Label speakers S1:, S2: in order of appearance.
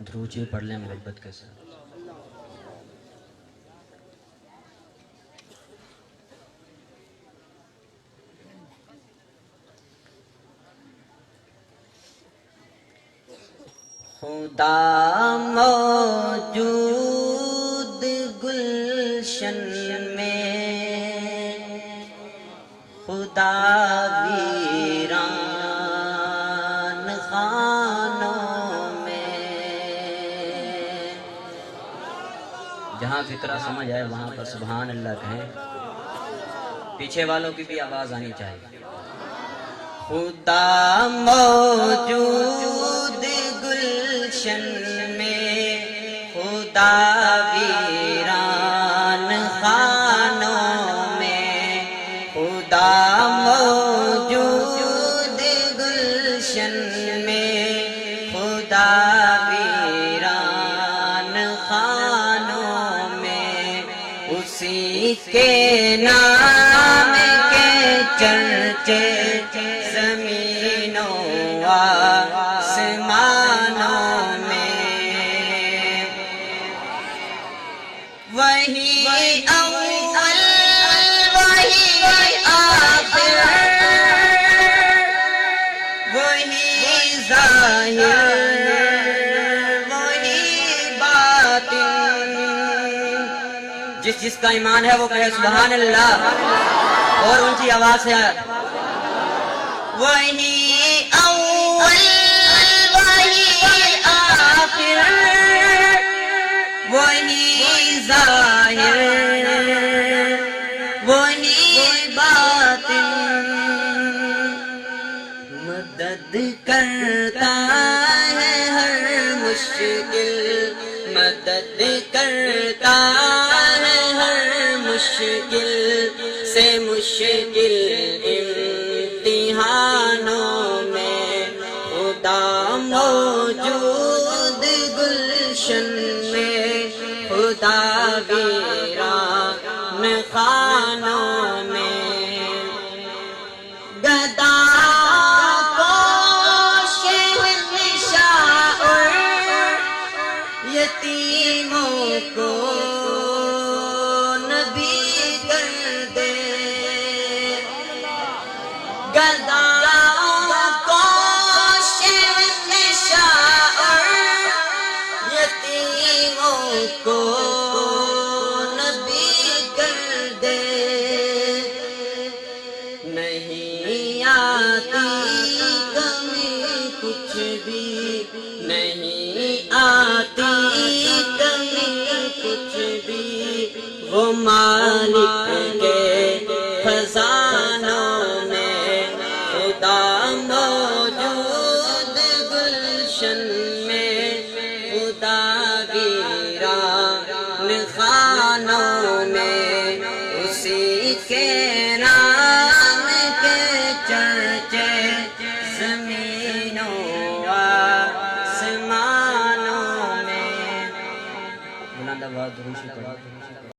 S1: درود جی پڑھ لیں محبت کے ساتھ۔ خدا موجود گلشن میں، خدا ویران خانوں میں۔ جہاں فکرہ سمجھ آئے وہاں پر سبحان اللہ کہیں، پیچھے والوں کی بھی آواز آنی چاہیے۔ خدا موجود گلشن میں، خدا ویران خانوں میں۔ خدا موجود گلشن میں، خدا ویران خانوں میں۔ اسی کے نام کے چرچے زمینوں آسمانوں میں۔ وہی اول وہی آخر، وہی ظاہر وہی باطن۔ جس جس کا ایمان ہے وہ کہے سبحان اللہ، اور اونچی آواز سے وہی اول وہی آخر، وہی ظاہر وہی باطن۔ مدد کرتا ہے ہر مشکل، مدد کرتا ہے ہر مشکل سے مشکل امتحانوں میں۔ خدا موجود گلشن میں، خدا ویران خانوں میں۔ گدا کو شہنشاہ اور یتیموں کو نبی کر دے۔ گدا کو شہنشاہ اور یتیموں کو نبی کر دے۔ نہیں آتی کمی کچھ بھی، نہیں آتی کمی کچھ بھی، وہ مالک کے